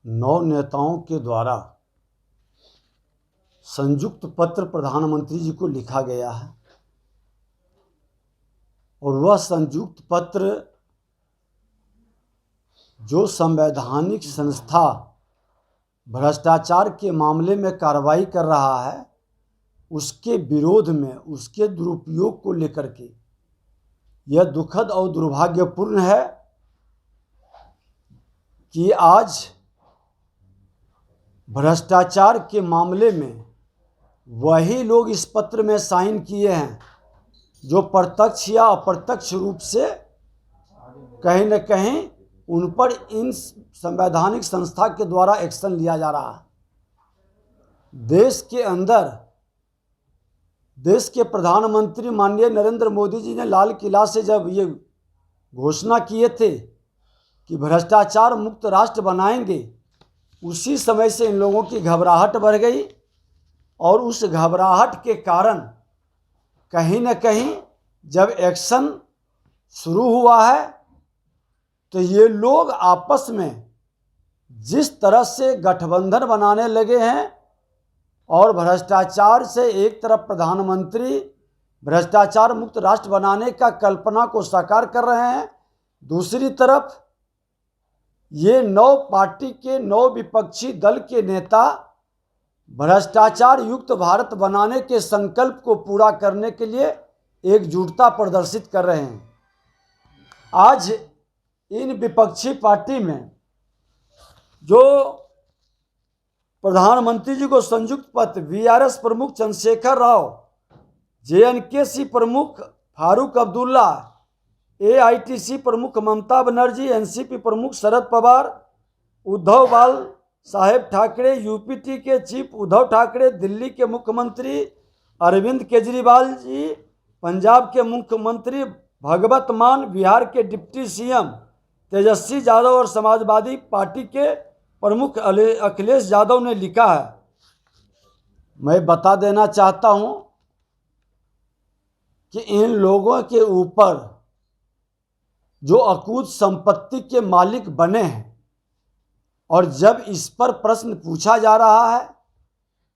9 नेताओं के द्वारा संयुक्त पत्र प्रधानमंत्री जी को लिखा गया है और वह संयुक्त पत्र जो संवैधानिक संस्था भ्रष्टाचार के मामले में कार्रवाई कर रहा है उसके विरोध में, उसके दुरुपयोग को लेकर के यह दुखद और दुर्भाग्यपूर्ण है कि आज भ्रष्टाचार के मामले में वही लोग इस पत्र में साइन किए हैं जो प्रत्यक्ष या अप्रत्यक्ष रूप से कहीं न कहीं उन पर इन संवैधानिक संस्था के द्वारा एक्शन लिया जा रहा है। देश के अंदर देश के प्रधानमंत्री माननीय नरेंद्र मोदी जी ने लाल किला से जब ये घोषणा किए थे कि भ्रष्टाचार मुक्त राष्ट्र बनाएंगे, उसी समय से इन लोगों की घबराहट बढ़ गई और उस घबराहट के कारण कहीं न कहीं जब एक्शन शुरू हुआ है तो ये लोग आपस में जिस तरह से गठबंधन बनाने लगे हैं और भ्रष्टाचार से एक तरफ प्रधानमंत्री भ्रष्टाचार मुक्त राष्ट्र बनाने का कल्पना को साकार कर रहे हैं, दूसरी तरफ ये 9 पार्टी के 9 विपक्षी दल के नेता भ्रष्टाचार युक्त भारत बनाने के संकल्प को पूरा करने के लिए एकजुटता प्रदर्शित कर रहे हैं। आज इन विपक्षी पार्टी में जो प्रधानमंत्री जी को संयुक्त पत्र वीआरएस प्रमुख चंद्रशेखर राव, जेएनकेसी प्रमुख फारूक अब्दुल्ला, एआईटीसी प्रमुख ममता बनर्जी, एनसीपी प्रमुख शरद पवार, उद्धव बाल साहेब ठाकरे, यूपीटी के चीफ उद्धव ठाकरे, दिल्ली के मुख्यमंत्री अरविंद केजरीवाल जी, पंजाब के मुख्यमंत्री भगवत मान, बिहार के डिप्टी सीएम तेजस्वी यादव और समाजवादी पार्टी के प्रमुख अखिलेश यादव ने लिखा है। मैं बता देना चाहता हूं कि इन लोगों के ऊपर जो अकूत संपत्ति के मालिक बने हैं और जब इस पर प्रश्न पूछा जा रहा है,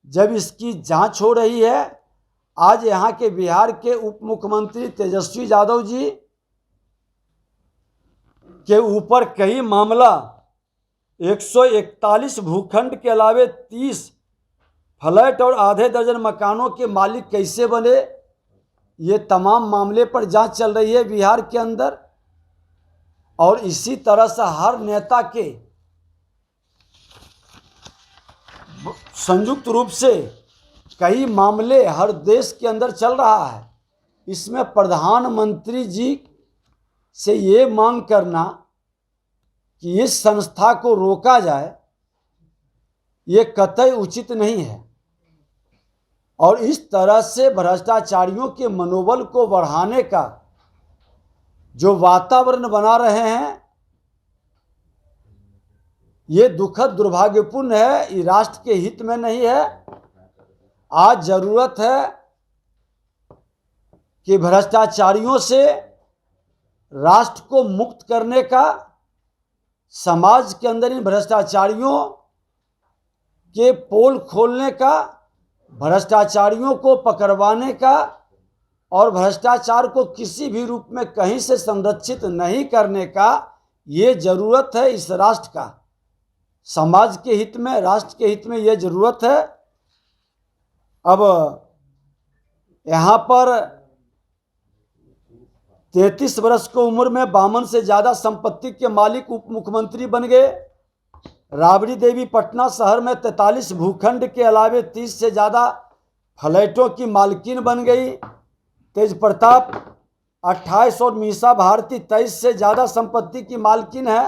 जब इसकी जांच हो रही है, आज यहाँ के बिहार के उप मुख्यमंत्री तेजस्वी यादव जी के ऊपर कई मामला 141 भूखंड के अलावे 30 फ्लैट और आधे दर्जन मकानों के मालिक कैसे बने, ये तमाम मामले पर जांच चल रही है बिहार के अंदर। और इसी तरह से हर नेता के संयुक्त रूप से कई मामले हर देश के अंदर चल रहा है। इसमें प्रधानमंत्री जी से ये मांग करना कि इस संस्था को रोका जाए, ये कतई उचित नहीं है। और इस तरह से भ्रष्टाचारियों के मनोबल को बढ़ाने का जो वातावरण बना रहे हैं, ये दुखद दुर्भाग्यपूर्ण है, ये राष्ट्र के हित में नहीं है। आज जरूरत है कि भ्रष्टाचारियों से राष्ट्र को मुक्त करने का, समाज के अंदर इन भ्रष्टाचारियों के पोल खोलने का, भ्रष्टाचारियों को पकड़वाने का और भ्रष्टाचार को किसी भी रूप में कहीं से संरक्षित नहीं करने का ये जरूरत है। इस राष्ट्र का समाज के हित में, राष्ट्र के हित में ये जरूरत है। अब यहाँ पर 33 वर्ष की उम्र में 52 से ज़्यादा संपत्ति के मालिक उप मुख्यमंत्री बन गए। राबड़ी देवी पटना शहर में 43 भूखंड के अलावे 30 से ज़्यादा फ्लैटों की मालकिन बन गई। तेज प्रताप 28 और मीसा भारती 23 से ज़्यादा संपत्ति की मालकिन है।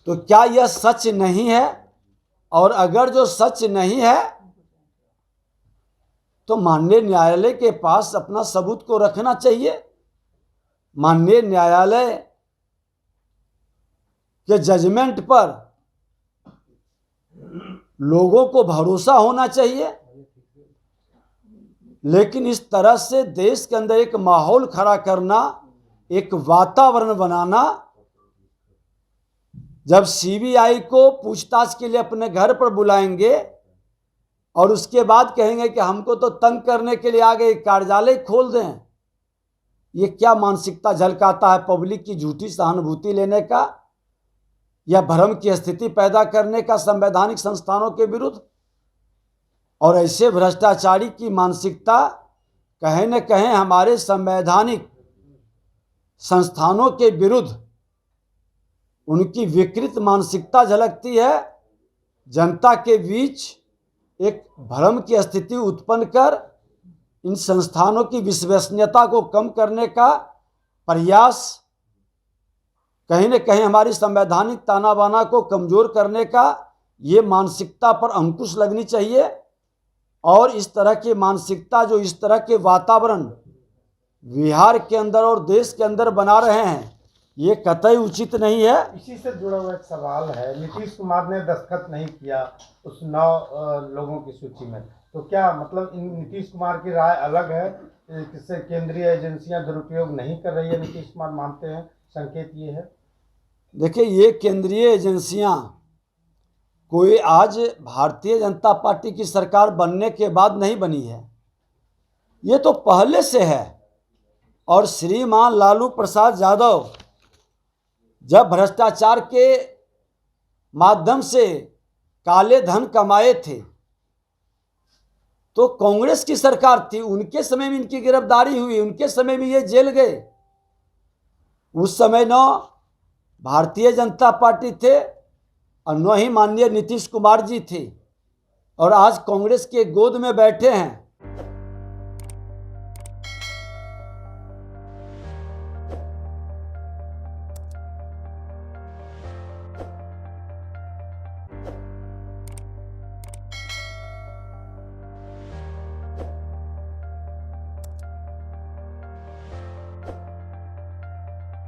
तो क्या यह सच नहीं है? और अगर जो सच नहीं है तो माननीय न्यायालय के पास अपना सबूत को रखना चाहिए। माननीय न्यायालय के जजमेंट पर लोगों को भरोसा होना चाहिए। लेकिन इस तरह से देश के अंदर एक माहौल खड़ा करना, एक वातावरण बनाना, जब सीबीआई को पूछताछ के लिए अपने घर पर बुलाएंगे और उसके बाद कहेंगे कि हमको तो तंग करने के लिए आ गए, कार्यालय खोल दें, ये क्या मानसिकता झलकाता है? पब्लिक की झूठी सहानुभूति लेने का या भ्रम की स्थिति पैदा करने का संवैधानिक संस्थानों के विरुद्ध। और ऐसे भ्रष्टाचारी की मानसिकता कहीं न कहीं हमारे संवैधानिक संस्थानों के विरुद्ध उनकी विकृत मानसिकता झलकती है। जनता के बीच एक भ्रम की स्थिति उत्पन्न कर इन संस्थानों की विश्वसनीयता को कम करने का प्रयास, कहीं न कहीं हमारी संवैधानिक ताना बाना को कमजोर करने का, ये मानसिकता पर अंकुश लगनी चाहिए। और इस तरह की मानसिकता जो इस तरह के वातावरण बिहार के अंदर और देश के अंदर बना रहे हैं, ये कतई उचित नहीं है। इसी से जुड़ा हुआ एक सवाल है, नीतीश कुमार ने दस्तखत नहीं किया उस 9 लोगों की सूची में, तो क्या मतलब नीतीश कुमार की राय अलग है, किससे केंद्रीय एजेंसियां दुरुपयोग नहीं कर रही है, नीतीश कुमार मानते हैं? संकेत ये है। देखिए, ये केंद्रीय एजेंसियां कोई आज भारतीय जनता पार्टी की सरकार बनने के बाद नहीं बनी है, ये तो पहले से है। और श्रीमान लालू प्रसाद यादव जब भ्रष्टाचार के माध्यम से काले धन कमाए थे तो कांग्रेस की सरकार थी, उनके समय में इनकी गिरफ्तारी हुई, उनके समय में ये जेल गए। उस समय न भारतीय जनता पार्टी थे और न ही माननीय नीतीश कुमार जी थे, और आज कांग्रेस के गोद में बैठे हैं।